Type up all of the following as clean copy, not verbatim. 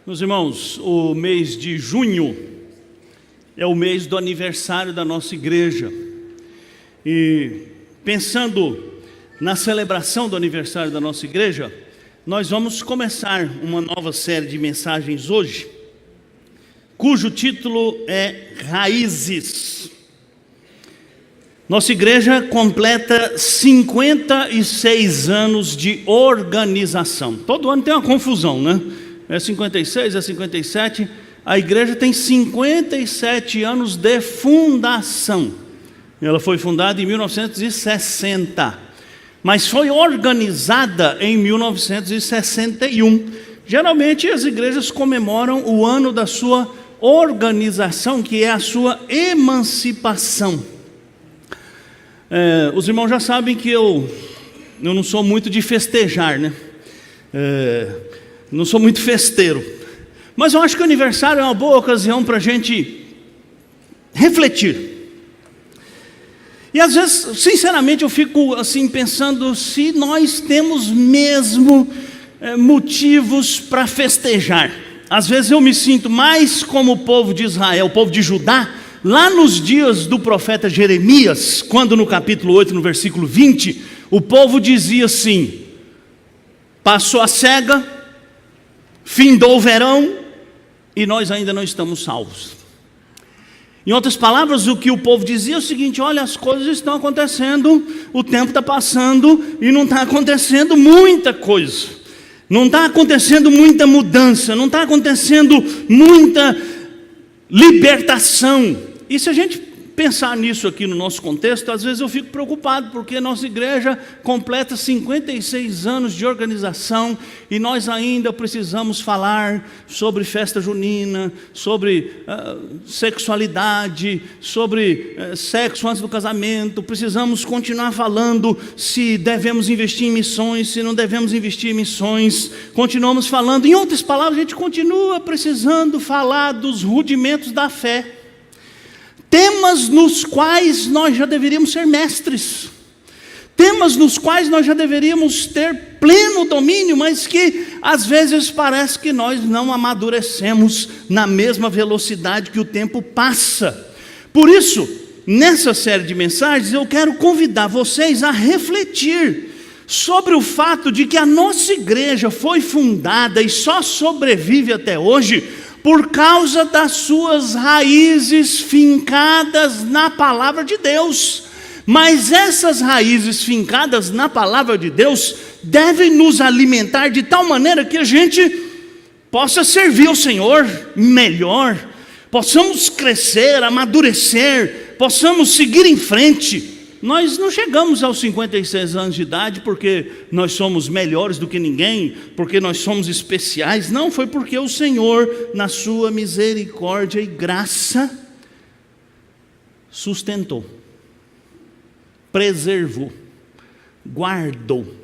Meus irmãos, o mês de junho é o mês do aniversário da nossa igreja. E pensando na celebração do aniversário da nossa igreja, nós vamos começar uma nova série de mensagens hoje, cujo título é Raízes. Nossa igreja completa 56 anos de organização. Todo ano tem uma confusão, né? É 56, é 57. A igreja tem 57 anos de fundação. Ela foi fundada em 1960, mas foi organizada em 1961. Geralmente as igrejas comemoram o ano da sua organização, que é a sua emancipação. Os irmãos já sabem que eu não sou muito de festejar, né? Não sou muito festeiro, mas eu acho que o aniversário é uma boa ocasião para a gente refletir. E às vezes, sinceramente, eu fico assim pensando se nós temos mesmo motivos para festejar. Às vezes eu me sinto mais como o povo de Israel, o povo de Judá, lá nos dias do profeta Jeremias, quando no capítulo 8, no versículo 20, o povo dizia assim: passou a cega, findou o verão e nós ainda não estamos salvos. Em outras palavras, o que o povo dizia é o seguinte: olha, as coisas estão acontecendo, o tempo está passando e não está acontecendo muita coisa, não está acontecendo muita mudança, não está acontecendo muita libertação. E se a gente pensar nisso aqui no nosso contexto, às vezes eu fico preocupado, porque a nossa igreja completa 56 anos de organização e nós ainda precisamos falar sobre festa junina, sobre sexualidade, sobre sexo antes do casamento. Precisamos continuar falando se devemos investir em missões, se não devemos investir em missões. Continuamos falando, em outras palavras, a gente continua precisando falar dos rudimentos da fé. Temas nos quais nós já deveríamos ser mestres, temas nos quais nós já deveríamos ter pleno domínio, mas que às vezes parece que nós não amadurecemos na mesma velocidade que o tempo passa. Por isso, nessa série de mensagens, eu quero convidar vocês a refletir sobre o fato de que a nossa igreja foi fundada e só sobrevive até hoje por causa das suas raízes fincadas na palavra de Deus. Mas essas raízes fincadas na palavra de Deus devem nos alimentar de tal maneira que a gente possa servir ao Senhor melhor, possamos crescer, amadurecer, possamos seguir em frente. Nós não chegamos aos 56 anos de idade porque nós somos melhores do que ninguém, porque nós somos especiais. Não, foi porque o Senhor, na sua misericórdia e graça, sustentou, preservou, guardou.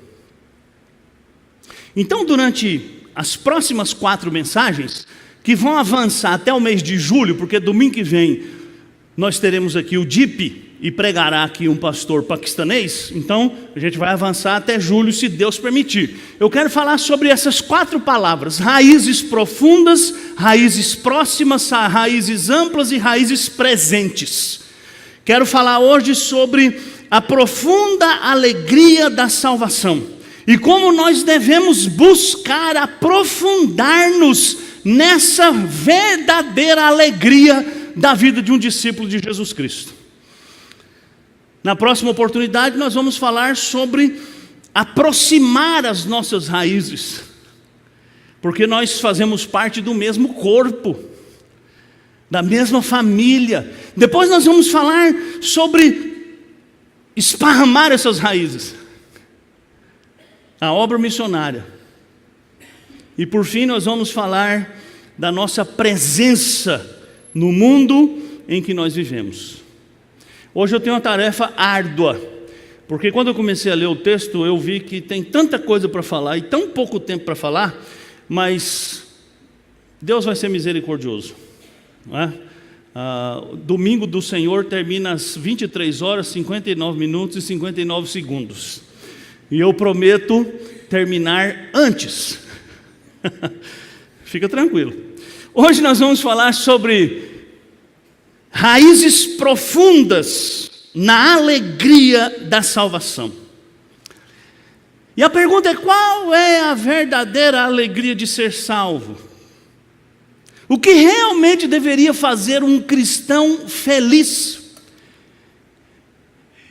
Então, durante as próximas 4 mensagens, que vão avançar até o mês de julho, porque domingo que vem nós teremos aqui o DIP, e pregará aqui um pastor paquistanês, então a gente vai avançar até julho, se Deus permitir. Eu quero falar sobre essas 4 palavras: raízes profundas, raízes próximas, raízes amplas e raízes presentes. Quero falar hoje sobre a profunda alegria da salvação e como nós devemos buscar aprofundar-nos nessa verdadeira alegria da vida de um discípulo de Jesus Cristo. Na próxima oportunidade nós vamos falar sobre aproximar as nossas raízes, porque nós fazemos parte do mesmo corpo, da mesma família. Depois nós vamos falar sobre esparramar essas raízes, a obra missionária. E por fim nós vamos falar da nossa presença no mundo em que nós vivemos. Hoje eu tenho uma tarefa árdua, porque quando eu comecei a ler o texto, eu vi que tem tanta coisa para falar e tão pouco tempo para falar, mas Deus vai ser misericordioso, não é? Domingo do Senhor termina às 23 horas, 59 minutos e 59 segundos. E eu prometo terminar antes. Fica tranquilo. Hoje nós vamos falar sobre raízes profundas na alegria da salvação. E a pergunta é: qual é a verdadeira alegria de ser salvo? O que realmente deveria fazer um cristão feliz?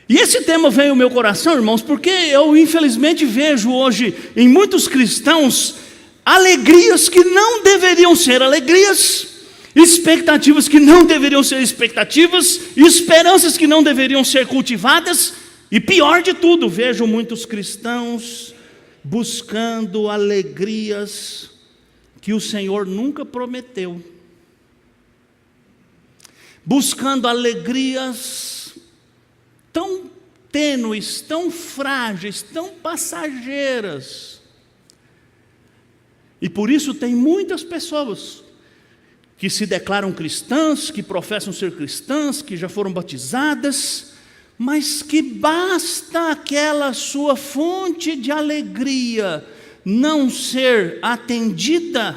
E esse tema veio ao meu coração, irmãos, porque eu infelizmente vejo hoje em muitos cristãos alegrias que não deveriam ser alegrias, expectativas que não deveriam ser expectativas, esperanças que não deveriam ser cultivadas, e pior de tudo, vejo muitos cristãos buscando alegrias que o Senhor nunca prometeu, buscando alegrias tão tênues, tão frágeis, tão passageiras. E por isso tem muitas pessoas que se declaram cristãs, que professam ser cristãs, que já foram batizadas, mas que basta aquela sua fonte de alegria não ser atendida,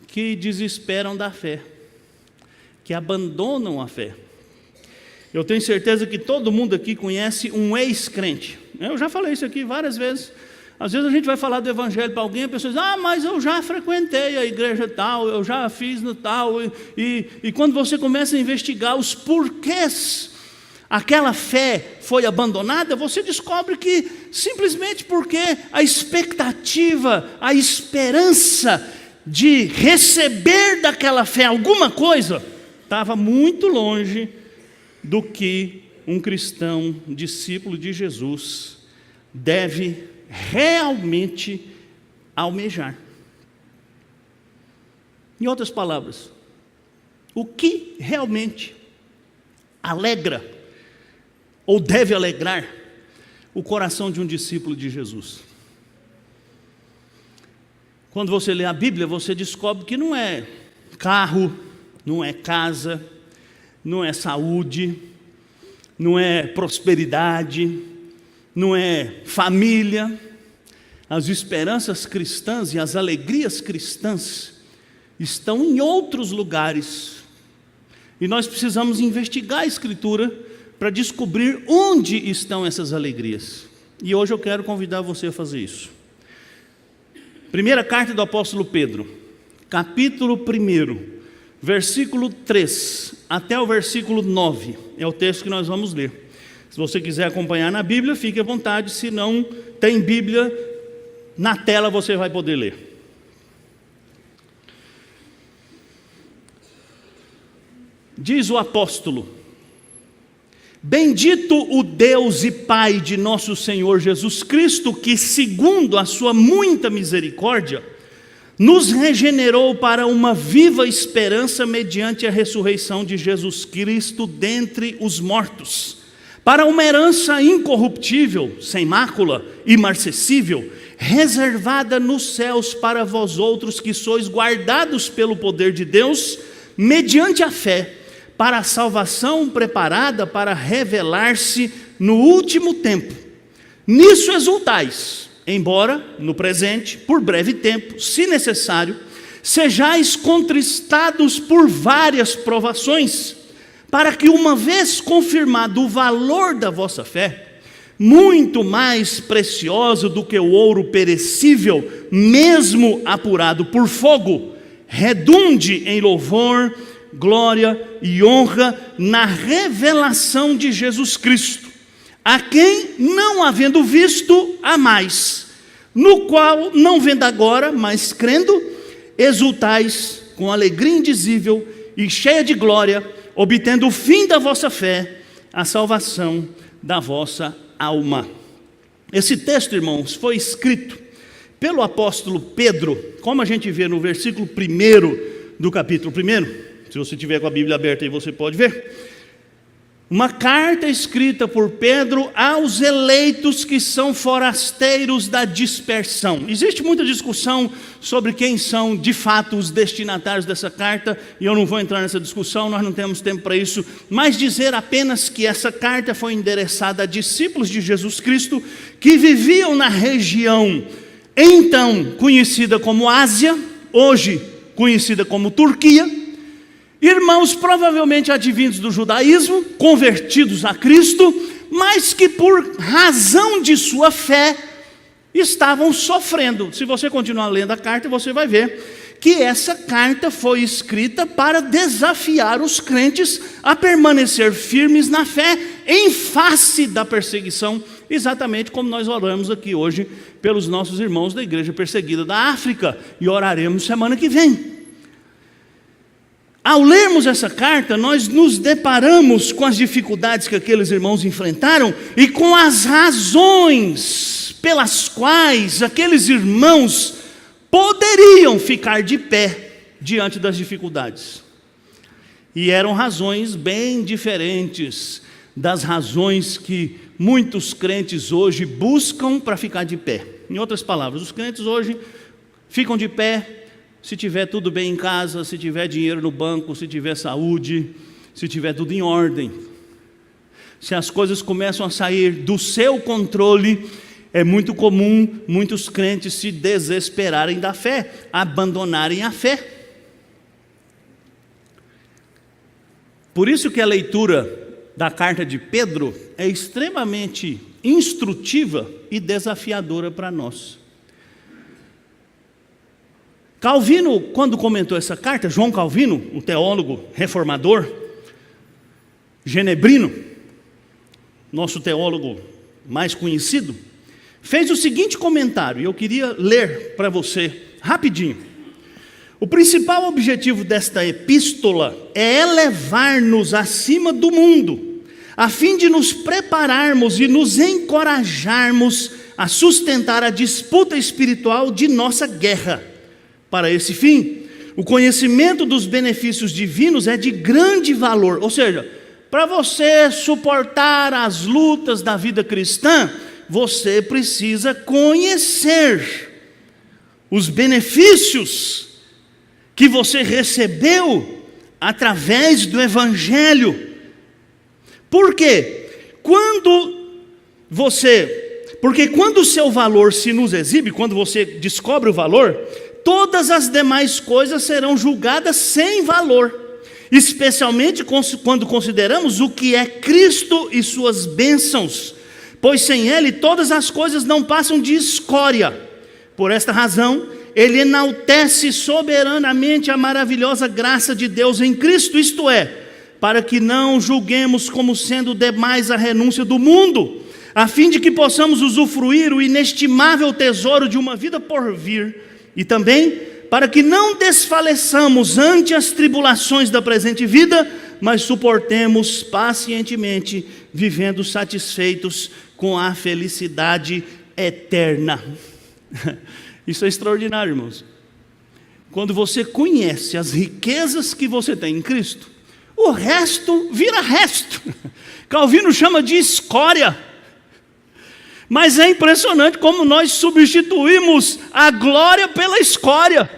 que desesperam da fé, que abandonam a fé. Eu tenho certeza que todo mundo aqui conhece um ex-crente. Eu já falei isso aqui várias vezes. Às vezes a gente vai falar do evangelho para alguém, a pessoa diz: mas eu já frequentei a igreja tal, eu já fiz no tal. E quando você começa a investigar os porquês aquela fé foi abandonada, você descobre que simplesmente porque a expectativa, a esperança de receber daquela fé alguma coisa estava muito longe do que um cristão, discípulo de Jesus, deve realmente almejar. Em outras palavras, o que realmente alegra ou deve alegrar o coração de um discípulo de Jesus? Quando você lê a Bíblia, você descobre que não é carro, não é casa, não é saúde, não é prosperidade, não é família. As esperanças cristãs e as alegrias cristãs estão em outros lugares. E nós precisamos investigar a Escritura para descobrir onde estão essas alegrias. E hoje eu quero convidar você a fazer isso. Primeira carta do apóstolo Pedro, capítulo 1, versículo 3 até o versículo 9, é o texto que nós vamos ler. Se você quiser acompanhar na Bíblia, fique à vontade. Se não tem Bíblia, na tela você vai poder ler. Diz o apóstolo: bendito o Deus e Pai de nosso Senhor Jesus Cristo, que segundo a sua muita misericórdia, nos regenerou para uma viva esperança mediante a ressurreição de Jesus Cristo dentre os mortos, para uma herança incorruptível, sem mácula, imarcessível, reservada nos céus para vós outros que sois guardados pelo poder de Deus, mediante a fé, para a salvação preparada para revelar-se no último tempo. Nisso exultais, embora, no presente, por breve tempo, se necessário, sejais contristados por várias provações, para que, uma vez confirmado o valor da vossa fé, muito mais precioso do que o ouro perecível, mesmo apurado por fogo, redunde em louvor, glória e honra na revelação de Jesus Cristo, a quem, não havendo visto, amais, no qual, não vendo agora, mas crendo, exultais com alegria indizível e cheia de glória, obtendo o fim da vossa fé, a salvação da vossa alma. Esse texto, irmãos, foi escrito pelo apóstolo Pedro, como a gente vê no versículo 1 do capítulo 1, se você tiver com a Bíblia aberta aí você pode ver. Uma carta escrita por Pedro aos eleitos que são forasteiros da dispersão. Existe muita discussão sobre quem são de fato os destinatários dessa carta, e eu não vou entrar nessa discussão, nós não temos tempo para isso, mas dizer apenas que essa carta foi endereçada a discípulos de Jesus Cristo que viviam na região então conhecida como Ásia, hoje conhecida como Turquia. Irmãos provavelmente advindos do judaísmo, convertidos a Cristo, mas que por razão de sua fé estavam sofrendo. Se você continuar lendo a carta, você vai ver que essa carta foi escrita para desafiar os crentes a permanecer firmes na fé em face da perseguição, exatamente como nós oramos aqui hoje pelos nossos irmãos da igreja perseguida da África, e oraremos semana que vem. Ao lermos essa carta, nós nos deparamos com as dificuldades que aqueles irmãos enfrentaram e com as razões pelas quais aqueles irmãos poderiam ficar de pé diante das dificuldades. E eram razões bem diferentes das razões que muitos crentes hoje buscam para ficar de pé. Em outras palavras, os crentes hoje ficam de pé se tiver tudo bem em casa, se tiver dinheiro no banco, se tiver saúde, se tiver tudo em ordem. Se as coisas começam a sair do seu controle, é muito comum muitos crentes se desesperarem da fé, abandonarem a fé. Por isso que a leitura da carta de Pedro é extremamente instrutiva e desafiadora para nós. Calvino, quando comentou essa carta, João Calvino, o teólogo reformador, genebrino, nosso teólogo mais conhecido, fez o seguinte comentário, e eu queria ler para você rapidinho. O principal objetivo desta epístola é elevar-nos acima do mundo, a fim de nos prepararmos e nos encorajarmos a sustentar a disputa espiritual de nossa guerra. Para esse fim, o conhecimento dos benefícios divinos é de grande valor. Ou seja, para você suportar as lutas da vida cristã, você precisa conhecer os benefícios que você recebeu através do Evangelho. Por quê? Porque quando o seu valor se nos exibe, quando você descobre o valor, todas as demais coisas serão julgadas sem valor, especialmente quando consideramos o que é Cristo e suas bênçãos, pois sem Ele todas as coisas não passam de escória. Por esta razão, Ele enaltece soberanamente a maravilhosa graça de Deus em Cristo, isto é, para que não julguemos como sendo demais a renúncia do mundo, a fim de que possamos usufruir o inestimável tesouro de uma vida por vir, e também para que não desfaleçamos ante as tribulações da presente vida, mas suportemos pacientemente, vivendo satisfeitos com a felicidade eterna. Isso é extraordinário, irmãos. Quando você conhece as riquezas que você tem em Cristo, o resto vira resto. Calvino chama de escória. Mas é impressionante como nós substituímos a glória pela escória.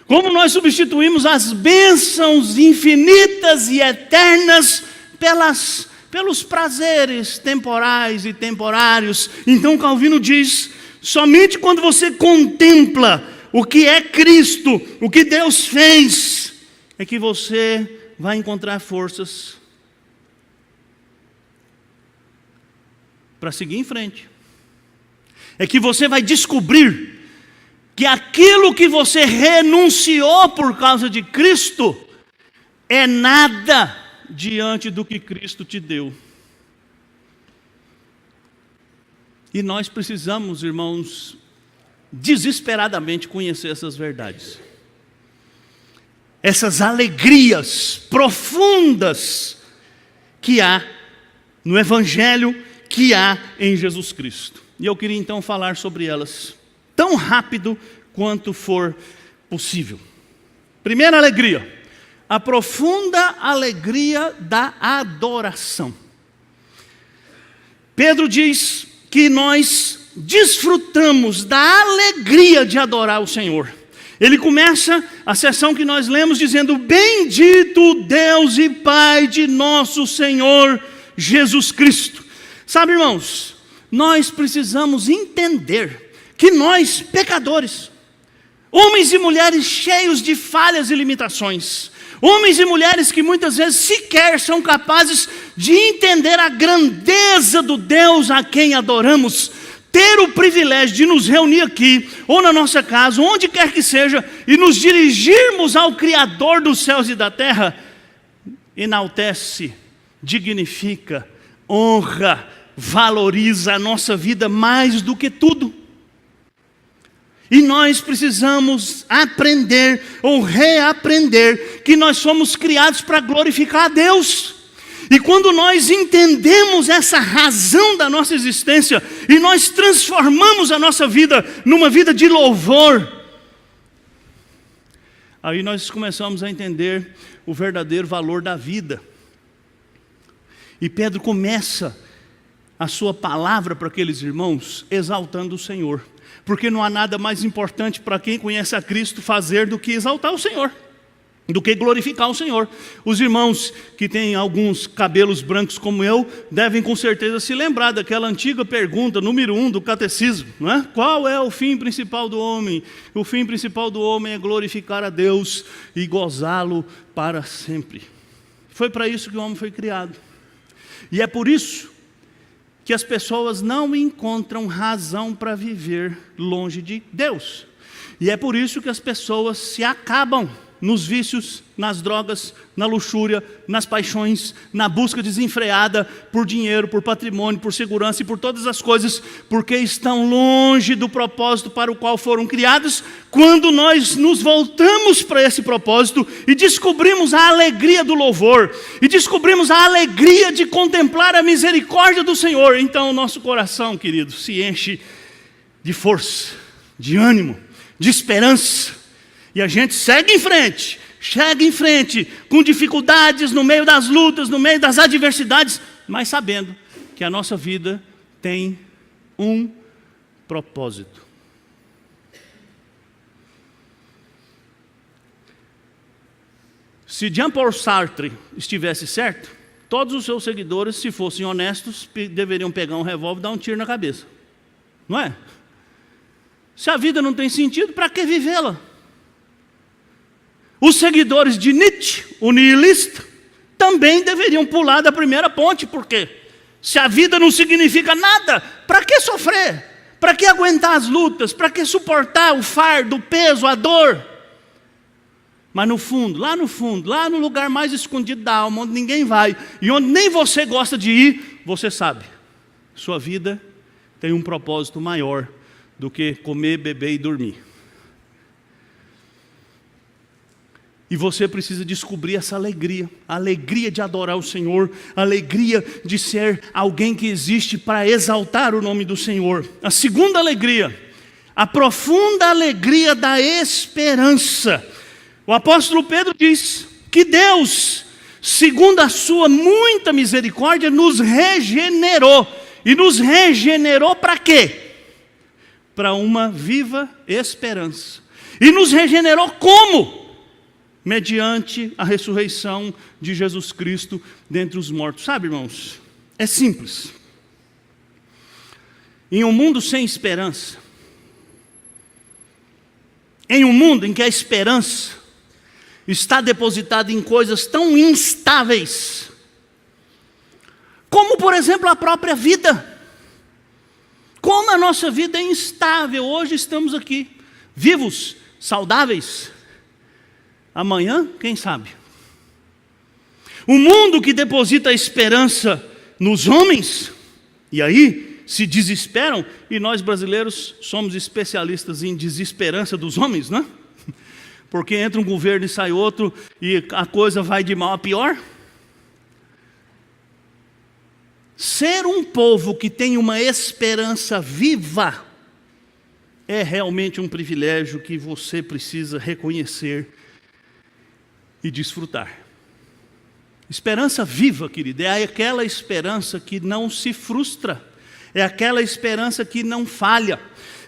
Como nós substituímos as bênçãos infinitas e eternas pelos prazeres temporais e temporários. Então Calvino diz, somente quando você contempla o que é Cristo, o que Deus fez, é que você vai encontrar forças para seguir em frente. É que você vai descobrir que aquilo que você renunciou por causa de Cristo é nada diante do que Cristo te deu. E nós precisamos, irmãos, desesperadamente conhecer essas verdades. Essas alegrias profundas que há no Evangelho, que há em Jesus Cristo. E eu queria então falar sobre elas tão rápido quanto for possível. Primeira alegria, a profunda alegria da adoração. Pedro diz que nós desfrutamos da alegria de adorar o Senhor. Ele começa a sessão que nós lemos dizendo: bendito Deus e Pai de nosso Senhor Jesus Cristo. Sabe, irmãos, nós precisamos entender que nós, pecadores, homens e mulheres cheios de falhas e limitações, homens e mulheres que muitas vezes sequer são capazes de entender a grandeza do Deus a quem adoramos, ter o privilégio de nos reunir aqui, ou na nossa casa, onde quer que seja, e nos dirigirmos ao Criador dos céus e da terra, enaltece, dignifica, honra, valoriza a nossa vida mais do que tudo. E nós precisamos aprender ou reaprender que nós somos criados para glorificar a Deus. E quando nós entendemos essa razão da nossa existência e nós transformamos a nossa vida numa vida de louvor, aí nós começamos a entender o verdadeiro valor da vida. E Pedro começa a sua palavra para aqueles irmãos exaltando o Senhor. Porque não há nada mais importante para quem conhece a Cristo fazer do que exaltar o Senhor, do que glorificar o Senhor. Os irmãos que têm alguns cabelos brancos como eu, devem com certeza se lembrar daquela antiga pergunta, número 1 do catecismo, não é? Qual é o fim principal do homem? O fim principal do homem é glorificar a Deus e gozá-lo para sempre. Foi para isso que o homem foi criado. E é por isso que as pessoas não encontram razão para viver longe de Deus. E é por isso que as pessoas se acabam nos vícios, nas drogas, na luxúria, nas paixões, na busca desenfreada por dinheiro, por patrimônio, por segurança e por todas as coisas, porque estão longe do propósito para o qual foram criados. Quando nós nos voltamos para esse propósito e descobrimos a alegria do louvor, e descobrimos a alegria de contemplar a misericórdia do Senhor, então o nosso coração, querido, se enche de força, de ânimo, de esperança, e a gente segue em frente, com dificuldades, no meio das lutas, no meio das adversidades, mas sabendo que a nossa vida tem um propósito. Se Jean-Paul Sartre estivesse certo, todos os seus seguidores, se fossem honestos, deveriam pegar um revólver e dar um tiro na cabeça. Não é? Se a vida não tem sentido, para que vivê-la? Os seguidores de Nietzsche, o nihilista, também deveriam pular da primeira ponte, porque se a vida não significa nada, para que sofrer? Para que aguentar as lutas? Para que suportar o fardo, o peso, a dor? Mas no fundo, lá no lugar mais escondido da alma, onde ninguém vai, e onde nem você gosta de ir, você sabe, sua vida tem um propósito maior do que comer, beber e dormir. E você precisa descobrir essa alegria, a alegria de adorar o Senhor, a alegria de ser alguém que existe para exaltar o nome do Senhor. A segunda alegria, a profunda alegria da esperança. O apóstolo Pedro diz que Deus, segundo a sua muita misericórdia, nos regenerou. E nos regenerou para quê? Para uma viva esperança. E nos regenerou como? Mediante a ressurreição de Jesus Cristo dentre os mortos. Sabe, irmãos, é simples. Em um mundo sem esperança, em um mundo em que a esperança está depositada em coisas tão instáveis, como por exemplo a própria vida. Como a nossa vida é instável. Hoje estamos aqui, vivos, saudáveis. Amanhã, quem sabe? O mundo que deposita a esperança nos homens, e aí se desesperam, e nós brasileiros somos especialistas em desesperança dos homens, né? Porque entra um governo e sai outro, e a coisa vai de mal a pior. Ser um povo que tem uma esperança viva é realmente um privilégio que você precisa reconhecer e desfrutar. Esperança viva, querido, é aquela esperança que não se frustra, é aquela esperança que não falha.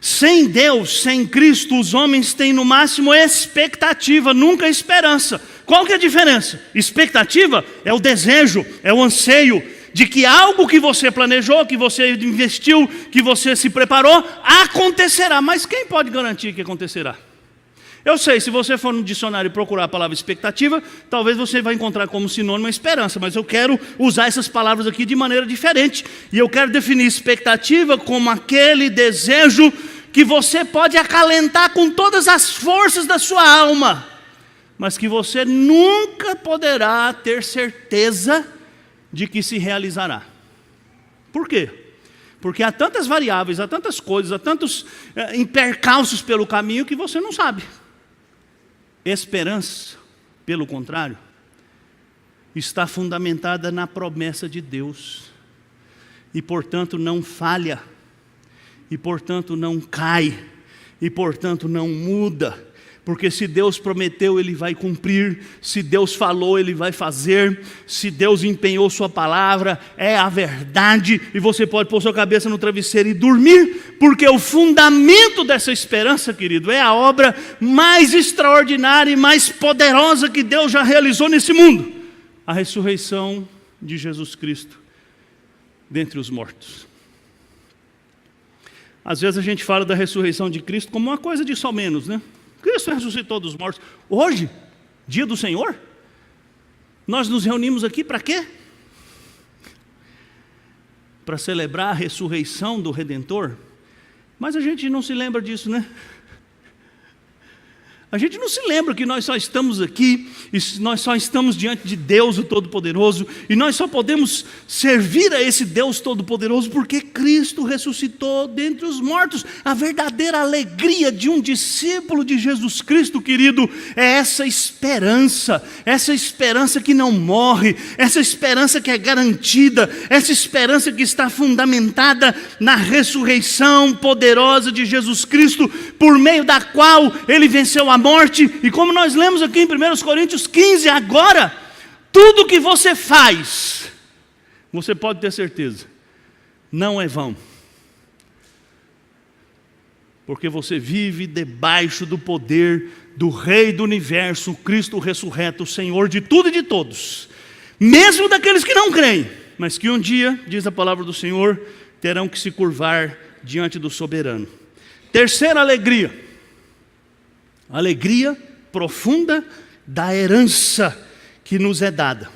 Sem Deus, sem Cristo, os homens têm no máximo expectativa, nunca esperança. Qual que é a diferença? Expectativa é o desejo, é o anseio de que algo que você planejou, que você investiu, que você se preparou, acontecerá. Mas quem pode garantir que acontecerá? Eu sei, se você for no dicionário e procurar a palavra expectativa, talvez você vai encontrar como sinônimo a esperança, mas eu quero usar essas palavras aqui de maneira diferente. E eu quero definir expectativa como aquele desejo que você pode acalentar com todas as forças da sua alma, mas que você nunca poderá ter certeza de que se realizará. Por quê? Porque há tantas variáveis, há tantas coisas, há tantos percalços pelo caminho que você não sabe. Esperança, pelo contrário, está fundamentada na promessa de Deus, e portanto não falha, e portanto não cai, e portanto não muda. Porque se Deus prometeu, Ele vai cumprir. Se Deus falou, Ele vai fazer. Se Deus empenhou sua palavra, é a verdade. E você pode pôr sua cabeça no travesseiro e dormir. Porque o fundamento dessa esperança, querido, é a obra mais extraordinária e mais poderosa que Deus já realizou nesse mundo. A ressurreição de Jesus Cristo dentre os mortos. Às vezes a gente fala da ressurreição de Cristo como uma coisa de só menos, né? Cristo ressuscitou dos mortos. Hoje, dia do Senhor, nós nos reunimos aqui para quê? Para celebrar a ressurreição do Redentor. Mas a gente não se lembra disso, né? A gente não se lembra que nós só estamos aqui, e nós só estamos diante de Deus o Todo-Poderoso, e nós só podemos servir a esse Deus Todo-Poderoso porque Cristo ressuscitou dentre os mortos. A verdadeira alegria de um discípulo de Jesus Cristo, querido, é essa esperança que não morre, essa esperança que é garantida, essa esperança que está fundamentada na ressurreição poderosa de Jesus Cristo, por meio da qual Ele venceu a morte. E como nós lemos aqui em 1 Coríntios 15, agora, tudo que você faz, você pode ter certeza, não é vão. Porque você vive debaixo do poder do Rei do Universo, Cristo ressurreto, o Senhor de tudo e de todos. Mesmo daqueles que não creem, mas que um dia, diz a palavra do Senhor, terão que se curvar diante do soberano. Terceira alegria. Alegria profunda da herança que nos é dada.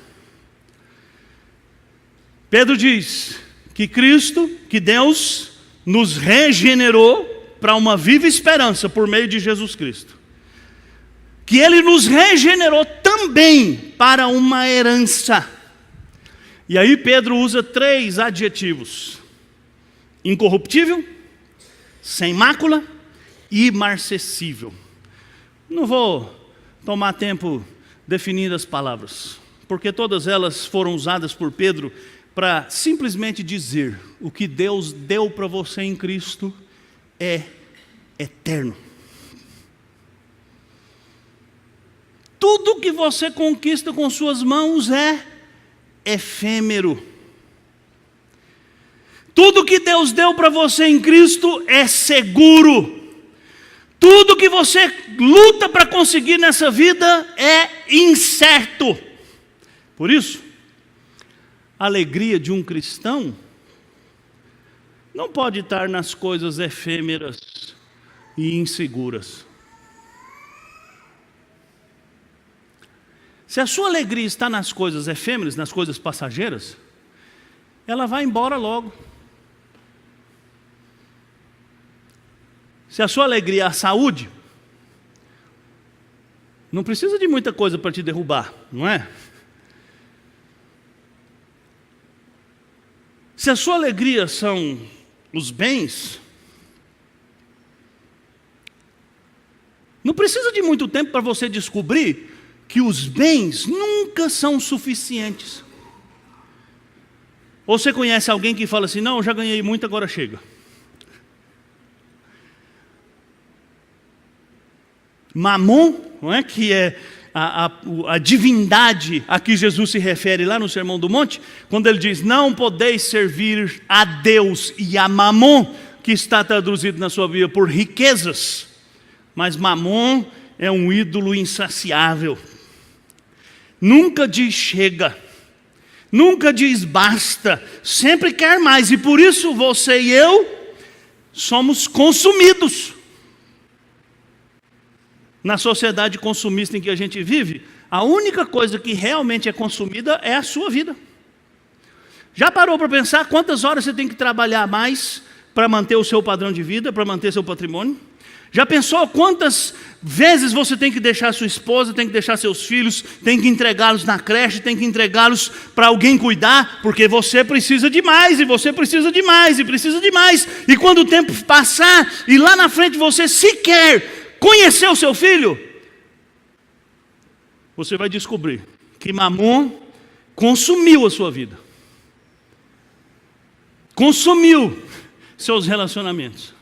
Pedro diz que Cristo, que Deus nos regenerou para uma viva esperança por meio de Jesus Cristo. Que Ele nos regenerou também para uma herança. E aí Pedro usa 3 adjetivos: incorruptível, sem mácula e imarcessível. Não vou tomar tempo definindo as palavras, porque todas elas foram usadas por Pedro para simplesmente dizer: o que Deus deu para você em Cristo é eterno. Tudo que você conquista com suas mãos é efêmero. Tudo que Deus deu para você em Cristo é seguro. Tudo que você luta para conseguir nessa vida é incerto. Por isso, a alegria de um cristão não pode estar nas coisas efêmeras e inseguras. Se a sua alegria está nas coisas efêmeras, nas coisas passageiras, ela vai embora logo. Se a sua alegria é a saúde, não precisa de muita coisa para te derrubar, não é? Se a sua alegria são os bens, não precisa de muito tempo para você descobrir que os bens nunca são suficientes. Ou você conhece alguém que fala assim: não, eu já ganhei muito, agora chega. Mamon, não é? Que é a divindade a que Jesus se refere lá no Sermão do Monte, quando ele diz: não podeis servir a Deus e a Mamon, que está traduzido na sua Bíblia por riquezas. Mas Mamon é um ídolo insaciável, nunca diz chega, nunca diz basta, sempre quer mais, e por isso você e eu somos consumidos. Na sociedade consumista em que a gente vive, a única coisa que realmente é consumida é a sua vida. Já parou para pensar quantas horas você tem que trabalhar mais para manter o seu padrão de vida, para manter seu patrimônio? Já pensou quantas vezes você tem que deixar sua esposa, tem que deixar seus filhos, tem que entregá-los na creche, tem que entregá-los para alguém cuidar, porque você precisa de mais, e você precisa de mais, e precisa de mais. E quando o tempo passar, e lá na frente você sequer conhecer o seu filho, você vai descobrir que Mamon consumiu a sua vida. Consumiu seus relacionamentos.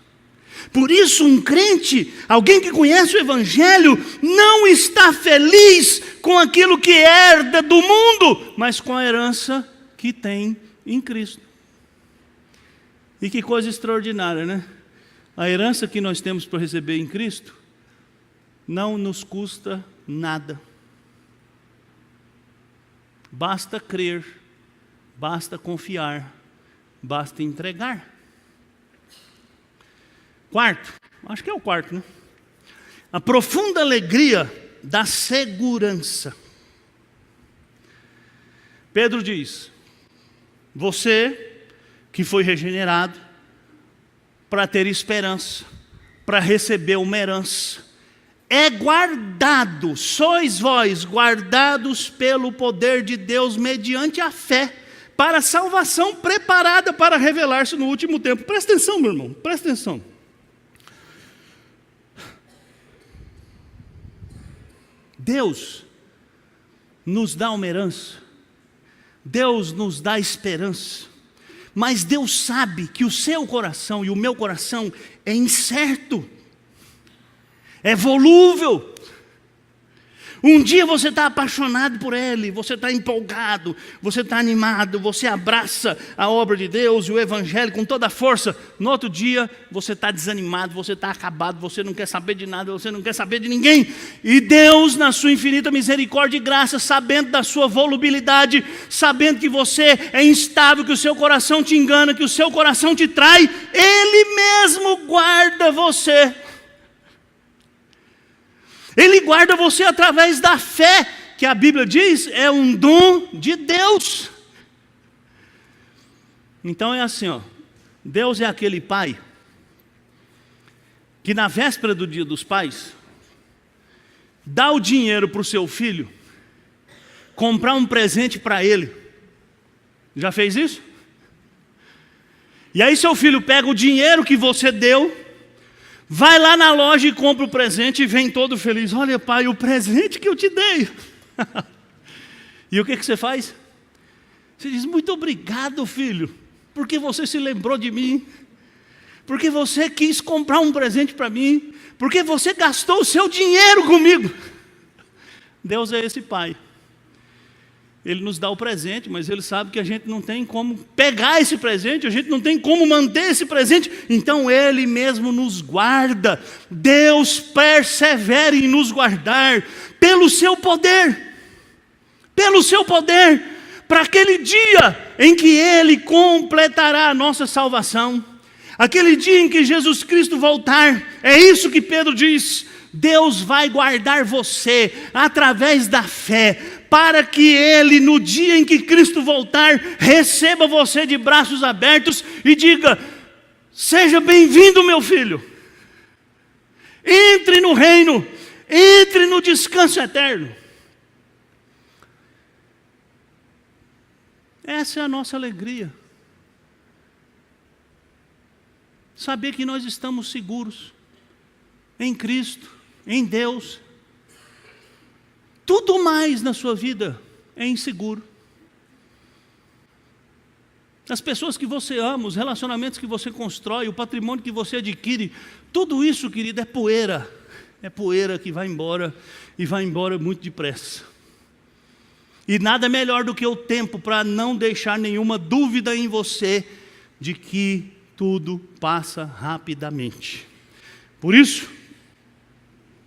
Por isso, um crente, alguém que conhece o Evangelho, não está feliz com aquilo que herda do mundo, mas com a herança que tem em Cristo. E que coisa extraordinária, né? A herança que nós temos para receber em Cristo não nos custa nada. Basta crer, basta confiar, basta entregar. Quarto, acho que é o quarto, né? A profunda alegria da segurança. Pedro diz: você que foi regenerado para ter esperança, para receber uma herança, é guardado, sois vós guardados pelo poder de Deus mediante a fé, para a salvação preparada para revelar-se no último tempo. Presta atenção, meu irmão, presta atenção. Deus nos dá uma herança, Deus nos dá esperança, mas Deus sabe que o seu coração e o meu coração é incerto, é volúvel. Um dia você está apaixonado por Ele, você está empolgado, você está animado, você abraça a obra de Deus e o Evangelho com toda a força. No outro dia você está desanimado, você está acabado, você não quer saber de nada, você não quer saber de ninguém. E Deus, na sua infinita misericórdia e graça, sabendo da sua volubilidade, sabendo que você é instável, que o seu coração te engana, que o seu coração te trai, Ele mesmo guarda você. Ele guarda você através da fé, que a Bíblia diz é um dom de Deus. Então é assim, ó, Deus é aquele pai que na véspera do Dia dos Pais dá o dinheiro para o seu filho comprar um presente para ele. Já fez isso? E aí seu filho pega o dinheiro que você deu, vai lá na loja e compra o presente e vem todo feliz. Olha, pai, o presente que eu te dei. E o que você faz? Você diz: muito obrigado, filho, porque você se lembrou de mim, porque você quis comprar um presente para mim, porque você gastou o seu dinheiro comigo. Deus é esse pai. Ele nos dá o presente, mas Ele sabe que a gente não tem como pegar esse presente, a gente não tem como manter esse presente, então Ele mesmo nos guarda. Deus persevera em nos guardar pelo seu poder, para aquele dia em que Ele completará a nossa salvação, aquele dia em que Jesus Cristo voltar. É isso que Pedro diz: Deus vai guardar você através da fé, para que Ele, no dia em que Cristo voltar, receba você de braços abertos e diga: seja bem-vindo, meu filho, entre no reino, entre no descanso eterno. Essa é a nossa alegria, saber que nós estamos seguros em Cristo, em Deus. Tudo mais na sua vida é inseguro. As pessoas que você ama, os relacionamentos que você constrói, o patrimônio que você adquire, tudo isso, querido, é poeira. É poeira que vai embora, e vai embora muito depressa. E nada melhor do que o tempo para não deixar nenhuma dúvida em você de que tudo passa rapidamente. Por isso,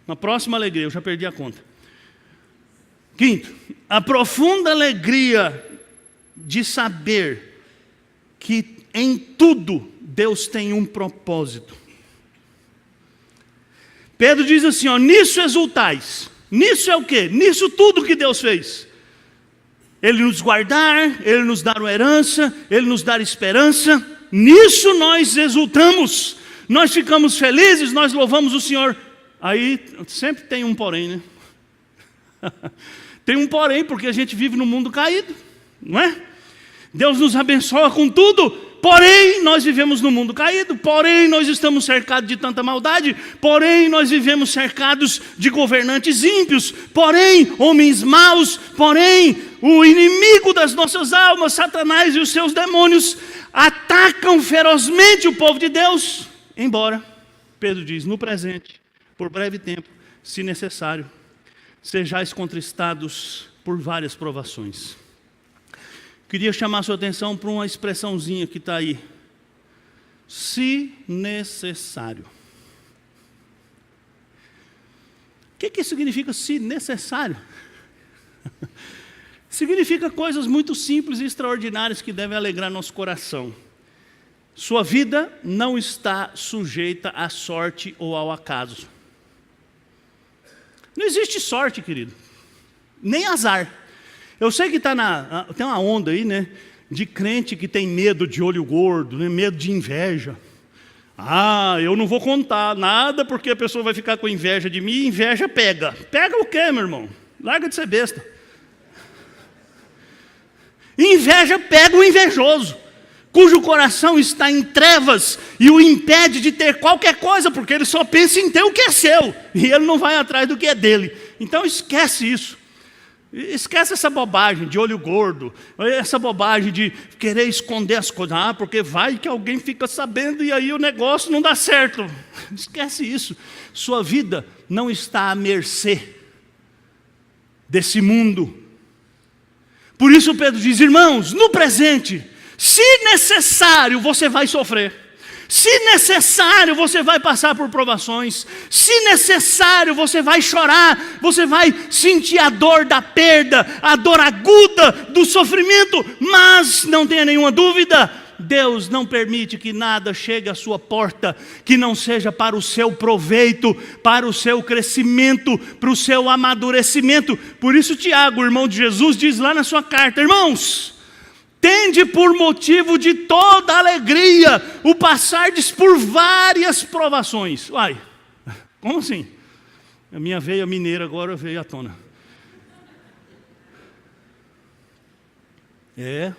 na próxima alegria, eu já perdi a conta. Quinto, a profunda alegria de saber que em tudo Deus tem um propósito. Pedro diz assim, ó, nisso exultais. Nisso é o quê? Nisso tudo que Deus fez. Ele nos guardar, Ele nos dar uma herança, Ele nos dar esperança. Nisso nós exultamos. Nós ficamos felizes, nós louvamos o Senhor. Aí sempre tem um porém, né? Tem um porém, porque a gente vive num mundo caído, não é? Deus nos abençoa com tudo, porém nós vivemos num mundo caído, porém nós estamos cercados de tanta maldade, porém nós vivemos cercados de governantes ímpios, porém homens maus, porém o inimigo das nossas almas, Satanás e os seus demônios, atacam ferozmente o povo de Deus. Embora, Pedro diz, no presente, por breve tempo, se necessário, sejais contristados por várias provações. Queria chamar a sua atenção para uma expressãozinha que está aí. Se necessário. O que significa se necessário? Significa coisas muito simples e extraordinárias que devem alegrar nosso coração. Sua vida não está sujeita à sorte ou ao acaso. Não existe sorte, querido, nem azar. Eu sei que tem uma onda aí, né, de crente que tem medo de olho gordo, né, medo de inveja. Ah, eu não vou contar nada porque a pessoa vai ficar com inveja de mim. Inveja pega. Pega o quê, meu irmão? Larga de ser besta. Inveja pega o invejoso, cujo coração está em trevas e o impede de ter qualquer coisa, porque ele só pensa em ter o que é seu, e ele não vai atrás do que é dele. Então esquece isso. Esquece essa bobagem de olho gordo, essa bobagem de querer esconder as coisas. Ah, porque vai que alguém fica sabendo e aí o negócio não dá certo. Esquece isso. Sua vida não está à mercê desse mundo. Por isso Pedro diz, irmãos, no presente, se necessário, você vai sofrer. Se necessário, você vai passar por provações. Se necessário, você vai chorar. Você vai sentir a dor da perda, a dor aguda do sofrimento. Mas não tenha nenhuma dúvida, Deus não permite que nada chegue à sua porta que não seja para o seu proveito, para o seu crescimento, para o seu amadurecimento. Por isso Tiago, irmão de Jesus, diz lá na sua carta, irmãos, tende por motivo de toda alegria o passardes por várias provações. Uai, como assim? A minha veia mineira agora veio à tona. É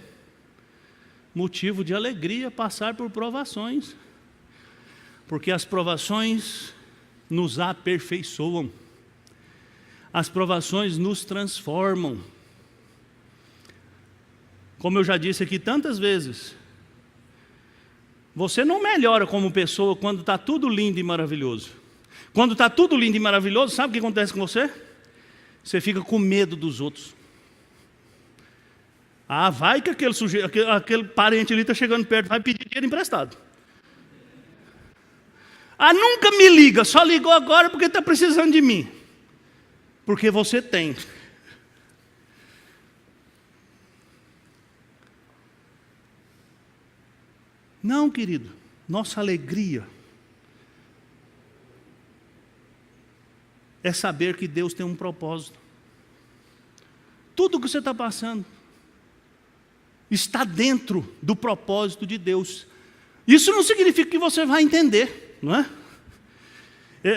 motivo de alegria passar por provações, porque as provações nos aperfeiçoam, as provações nos transformam. Como eu já disse aqui tantas vezes, você não melhora como pessoa quando está tudo lindo e maravilhoso. Quando está tudo lindo e maravilhoso, sabe o que acontece com você? Você fica com medo dos outros. Ah, vai que aquele sujeito, aquele parente ali está chegando perto, vai pedir dinheiro emprestado. Ah, nunca me liga, só ligou agora porque está precisando de mim. Porque você tem. Não, querido, nossa alegria é saber que Deus tem um propósito. Tudo que você está passando está dentro do propósito de Deus. Isso não significa que você vai entender, não é?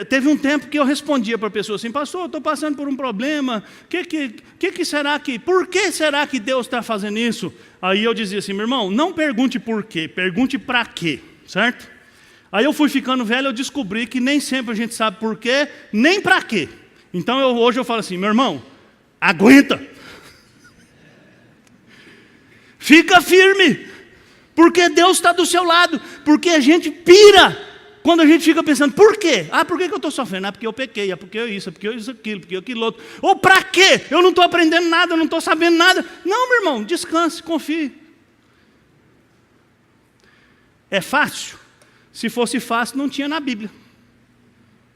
Teve um tempo que eu respondia para a pessoa assim, pastor, eu estou passando por um problema, por que será que Deus está fazendo isso? Aí eu dizia assim, meu irmão, não pergunte por quê, pergunte para quê, certo? Aí eu fui ficando velho, eu descobri que nem sempre a gente sabe por quê, nem para quê. Então hoje eu falo assim, meu irmão, aguenta. Fica firme, porque Deus está do seu lado, porque a gente pira quando a gente fica pensando, por quê? Ah, por que eu estou sofrendo? Ah, porque eu pequei, é porque eu isso, é porque eu isso, aquilo, porque eu aquilo outro. Ou para quê? Eu não estou aprendendo nada, eu não estou sabendo nada. Não, meu irmão, descanse, confie. É fácil? Se fosse fácil, não tinha na Bíblia.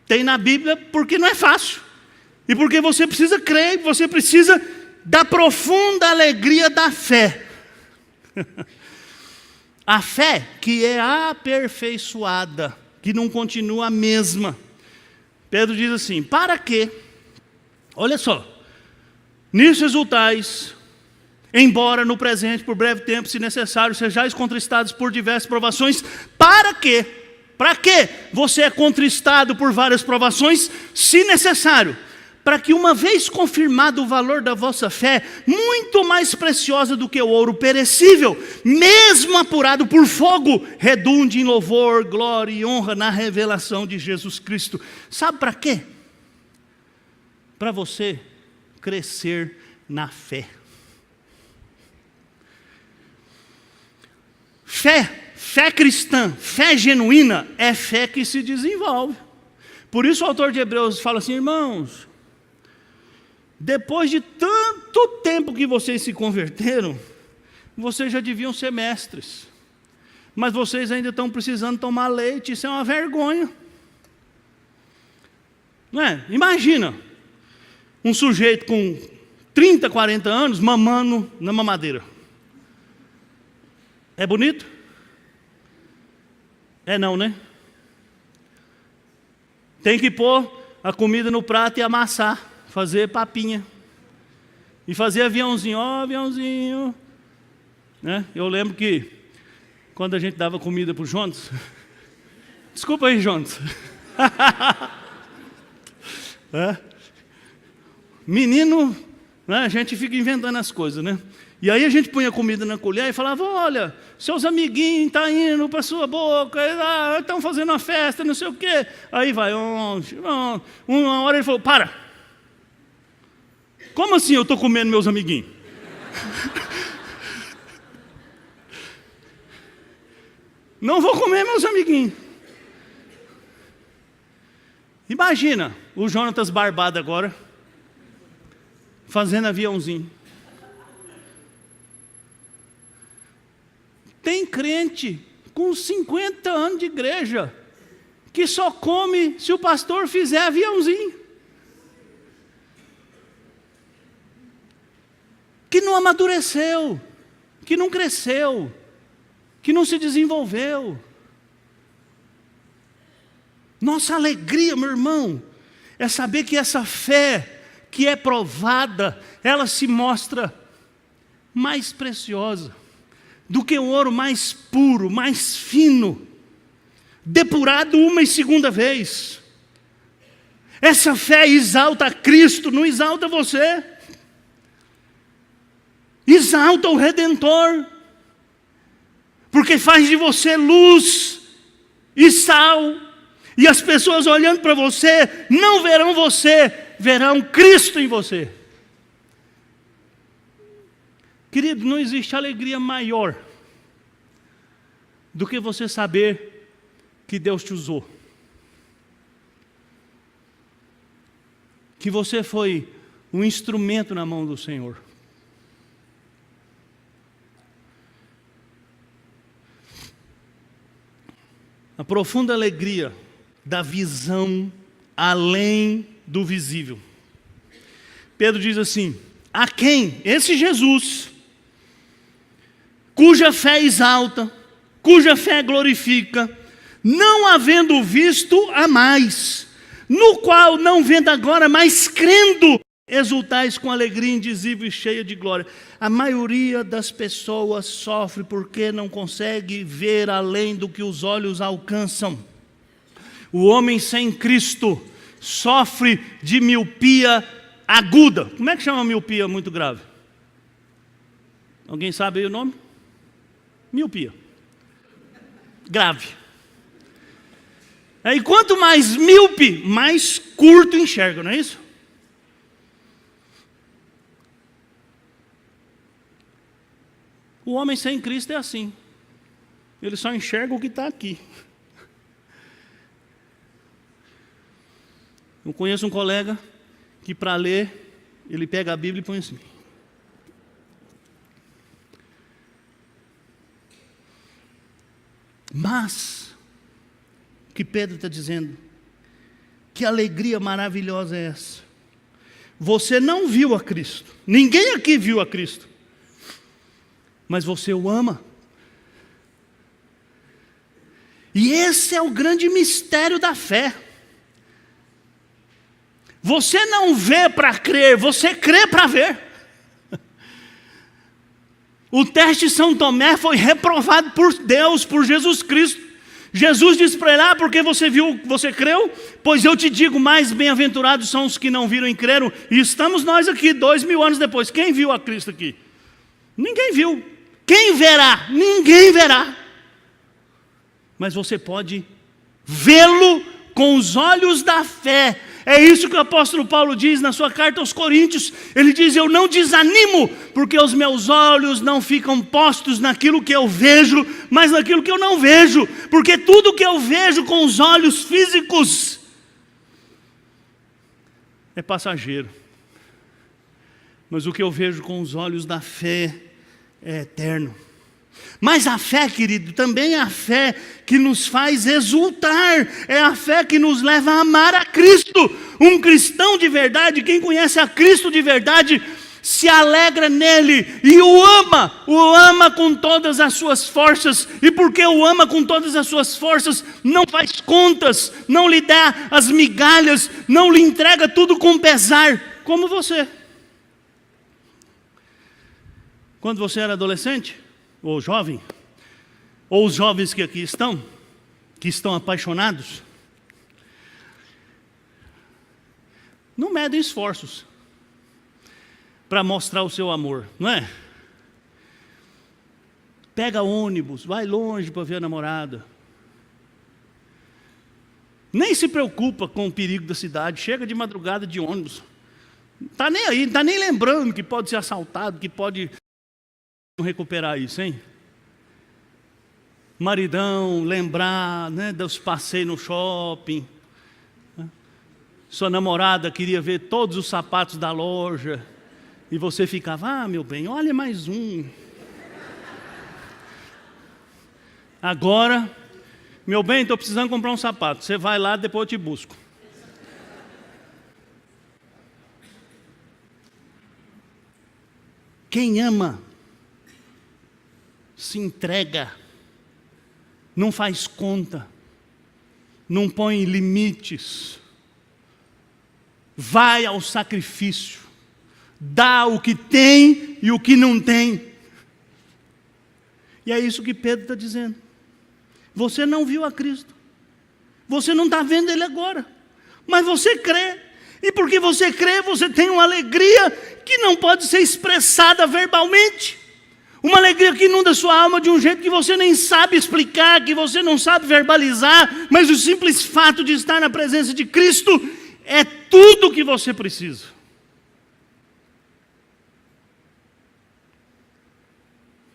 Tem na Bíblia porque não é fácil. E porque você precisa crer, você precisa da profunda alegria da fé. A fé que é aperfeiçoada, que não continua a mesma. Pedro diz assim: para quê? Olha só. Nisso exultais, embora no presente, por breve tempo, se necessário, sejais contristados por diversas provações. Para quê? Para quê você é contristado por várias provações, se necessário? Para que, uma vez confirmado o valor da vossa fé, muito mais preciosa do que o ouro perecível, mesmo apurado por fogo, redunde em louvor, glória e honra na revelação de Jesus Cristo. Sabe para quê? Para você crescer na fé. Fé cristã, fé genuína, é fé que se desenvolve. Por isso o autor de Hebreus fala assim: irmãos, depois de tanto tempo que vocês se converteram, vocês já deviam ser mestres, mas vocês ainda estão precisando tomar leite. Isso é uma vergonha, não é? Imagina um sujeito com 30, 40 anos mamando na mamadeira. É bonito? É não, né? Tem que pôr a comida no prato e amassar, fazer papinha. E fazer aviãozinho, ó, aviãozinho. Né? Eu lembro que quando a gente dava comida para o Jonas, desculpa aí, Jonas. Menino, né, a gente fica inventando as coisas, né? E aí a gente punha comida na colher e falava: olha, seus amiguinhos estão indo para sua boca, estão fazendo uma festa, não sei o quê. Aí vai, uma hora ele falou: para. Como assim eu estou comendo meus amiguinhos? Não vou comer meus amiguinhos. Imagina o Jonatas barbado agora, fazendo aviãozinho. Tem crente com 50 anos de igreja que só come se o pastor fizer aviãozinho. Que não amadureceu, que não cresceu, que não se desenvolveu. Nossa alegria, meu irmão, é saber que essa fé que é provada, ela se mostra mais preciosa do que o ouro mais puro, mais fino, depurado uma e segunda vez. Essa fé exalta a Cristo, não exalta você. Exalta o Redentor, porque faz de você luz e sal, e as pessoas olhando para você, não verão você, verão Cristo em você. Querido, não existe alegria maior do que você saber que Deus te usou, que você foi um instrumento na mão do Senhor. A profunda alegria da visão além do visível. Pedro diz assim: a quem? Esse Jesus, cuja fé exalta, cuja fé glorifica, não havendo visto a mais, no qual não vendo agora, mas crendo, exultais com alegria indizível e cheia de glória. A maioria das pessoas sofre porque não consegue ver além do que os olhos alcançam. O homem sem Cristo sofre de miopia aguda. Como é que chama miopia muito grave? Alguém sabe aí o nome? Miopia grave. E quanto mais míope, mais curto enxerga, não é isso? O homem sem Cristo é assim. Ele só enxerga o que está aqui. Eu conheço um colega que, para ler, ele pega a Bíblia e põe assim. Mas, o que Pedro está dizendo, que alegria maravilhosa é essa? Você não viu a Cristo. Ninguém aqui viu a Cristo. mas você o ama. E esse é o grande mistério da fé. Você não vê para crer, você crê para ver. O teste de São Tomé foi reprovado por Deus, por Jesus Cristo. Jesus disse para ele: porque você viu, você creu? Pois eu te digo, mais bem-aventurados são os que não viram e creram. E estamos nós aqui, 2000 anos depois. Quem viu a Cristo aqui? Ninguém viu. Quem verá? Ninguém verá. Mas você pode vê-lo com os olhos da fé. É isso que o apóstolo Paulo diz na sua carta aos Coríntios. Ele diz: eu não desanimo, porque os meus olhos não ficam postos naquilo que eu vejo, mas naquilo que eu não vejo. Porque tudo que eu vejo com os olhos físicos é passageiro. Mas o que eu vejo com os olhos da fé é eterno. Mas a fé, querido, também é a fé que nos faz exultar, é a fé que nos leva a amar a Cristo. Um cristão de verdade, quem conhece a Cristo de verdade, se alegra nele e o ama com todas as suas forças. E porque o ama com todas as suas forças, não faz contas, não lhe dá as migalhas, não lhe entrega tudo com pesar, como você. Quando você era adolescente, ou jovem, ou os jovens que aqui que estão apaixonados, não medem esforços para mostrar o seu amor, não é? Pega ônibus, vai longe para ver a namorada. Nem se preocupa com o perigo da cidade, chega de madrugada de ônibus. Não está nem aí, não está nem lembrando que pode ser assaltado, que pode recuperar isso, hein? Maridão, lembrar, né, dos passeios no shopping. Sua namorada queria ver todos os sapatos da loja e você ficava: meu bem, olha mais um. Agora, meu bem, estou precisando comprar um sapato. Você vai lá, depois eu te busco. Quem ama se entrega, não faz conta, não põe limites, vai ao sacrifício, dá o que tem e o que não tem. E é isso que Pedro está dizendo. Você não viu a Cristo, você não está vendo Ele agora, mas você crê, e porque você crê, você tem uma alegria que não pode ser expressada verbalmente. Uma alegria que inunda sua alma de um jeito que você nem sabe explicar, que você não sabe verbalizar, mas o simples fato de estar na presença de Cristo é tudo o que você precisa.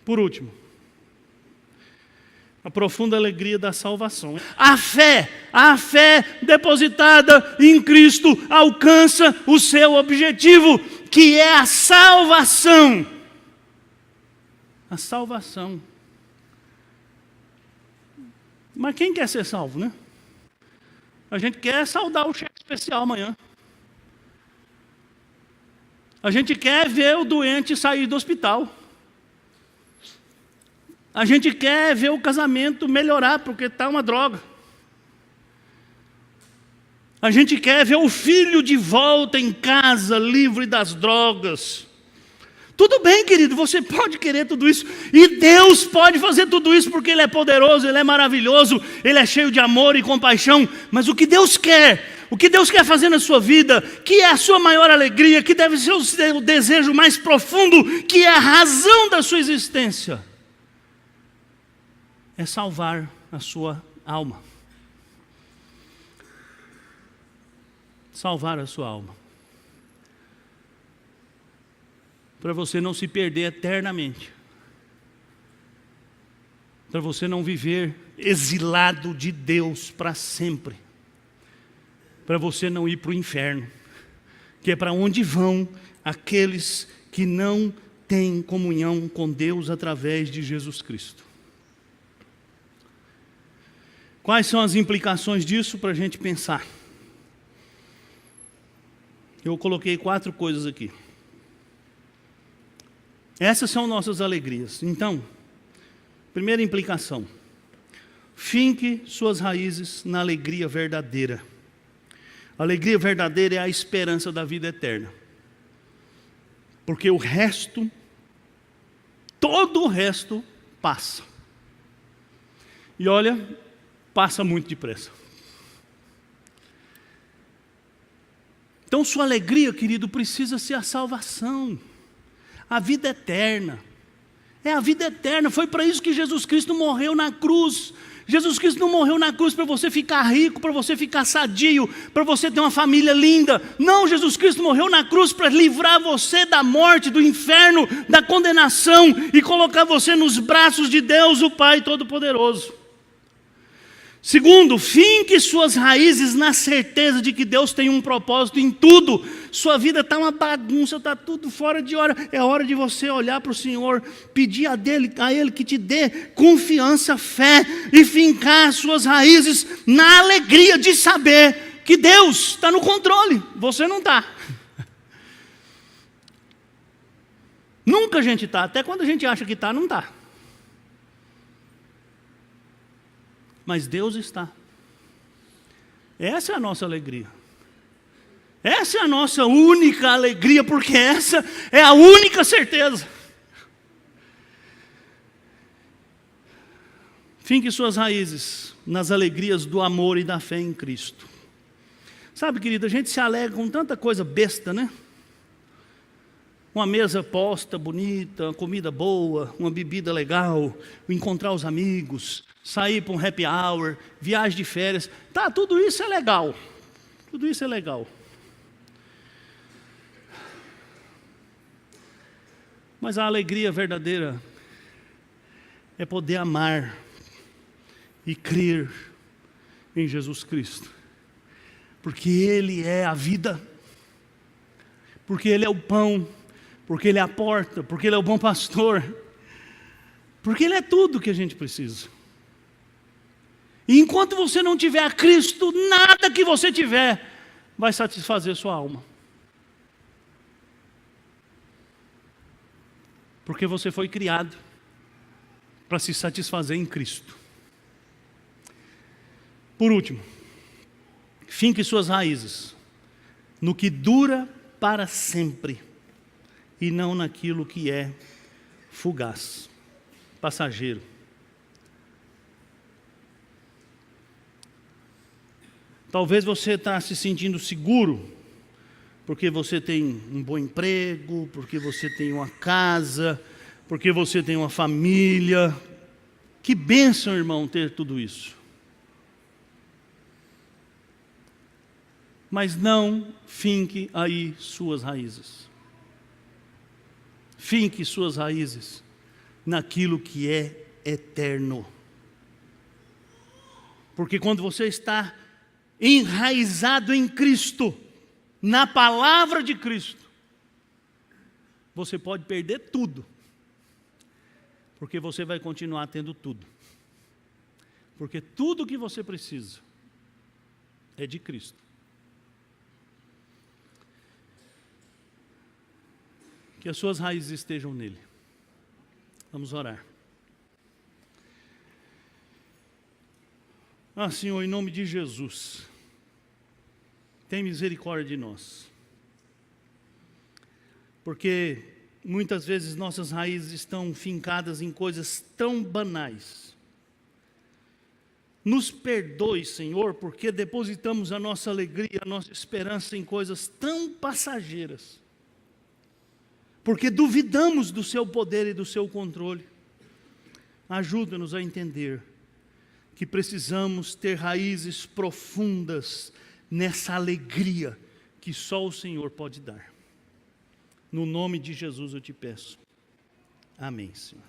Por último, a profunda alegria da salvação. A fé depositada em Cristo alcança o seu objetivo, que é a salvação. A salvação. Mas quem quer ser salvo, né? A gente quer saudar o cheque especial amanhã. A gente quer ver o doente sair do hospital. A gente quer ver o casamento melhorar porque está uma droga. A gente quer ver o filho de volta em casa, livre das drogas. Tudo bem, querido, você pode querer tudo isso, e Deus pode fazer tudo isso, porque Ele é poderoso, Ele é maravilhoso, Ele é cheio de amor e compaixão. Mas o que Deus quer fazer na sua vida, que é a sua maior alegria, que deve ser o seu desejo mais profundo, que é a razão da sua existência, é salvar a sua alma. Salvar a sua alma. Para você não se perder eternamente. Para você não viver exilado de Deus para sempre. Para você não ir para o inferno. Que é para onde vão aqueles que não têm comunhão com Deus através de Jesus Cristo. Quais são as implicações disso para a gente pensar? Eu coloquei 4 coisas aqui. Essas são nossas alegrias. Então, primeira implicação: finque suas raízes na alegria verdadeira. A alegria verdadeira é a esperança da vida eterna. Porque o resto, todo o resto, passa. E olha, passa muito depressa. Então sua alegria, querido, precisa ser a salvação, a vida eterna. É a vida eterna, foi para isso que Jesus Cristo morreu na cruz. Jesus Cristo não morreu na cruz para você ficar rico, para você ficar sadio, para você ter uma família linda. Não, Jesus Cristo morreu na cruz para livrar você da morte, do inferno, da condenação e colocar você nos braços de Deus, o Pai Todo-Poderoso. Segundo, finque suas raízes na certeza de que Deus tem um propósito em tudo. Sua vida está uma bagunça, está tudo fora de hora. É hora de você olhar para o Senhor, pedir a Ele que te dê confiança, fé e fincar suas raízes na alegria de saber que Deus está no controle, você não está. Nunca a gente está, até quando a gente acha que está, não está. Mas Deus está. Essa é a nossa alegria. Essa é a nossa única alegria, porque essa é a única certeza. Finque suas raízes nas alegrias do amor e da fé em Cristo. Sabe, querido, a gente se alegra com tanta coisa besta, né? Uma mesa posta, bonita, uma comida boa, uma bebida legal, encontrar os amigos, sair para um happy hour, viagem de férias. Tá, tudo isso é legal. Tudo isso é legal. Mas a alegria verdadeira é poder amar e crer em Jesus Cristo. Porque Ele é a vida. Porque Ele é o pão. Porque Ele é a porta, porque Ele é o bom pastor, porque Ele é tudo que a gente precisa. E enquanto você não tiver a Cristo, nada que você tiver vai satisfazer sua alma. Porque você foi criado para se satisfazer em Cristo. Por último, finque suas raízes no que dura para sempre, e não naquilo que é fugaz, passageiro. Talvez você está se sentindo seguro, porque você tem um bom emprego, porque você tem uma casa, porque você tem uma família. Que bênção, irmão, ter tudo isso. Mas não finque aí suas raízes. Finque suas raízes naquilo que é eterno. Porque quando você está enraizado em Cristo, na palavra de Cristo, você pode perder tudo. Porque você vai continuar tendo tudo. Porque tudo que você precisa é de Cristo. Que as suas raízes estejam nele. Vamos orar. Senhor, em nome de Jesus, tem misericórdia de nós. Porque muitas vezes nossas raízes estão fincadas em coisas tão banais. Nos perdoe, Senhor, porque depositamos a nossa alegria, a nossa esperança em coisas tão passageiras. Porque duvidamos do seu poder e do seu controle. Ajuda-nos a entender que precisamos ter raízes profundas nessa alegria que só o Senhor pode dar. No nome de Jesus eu te peço. Amém, Senhor.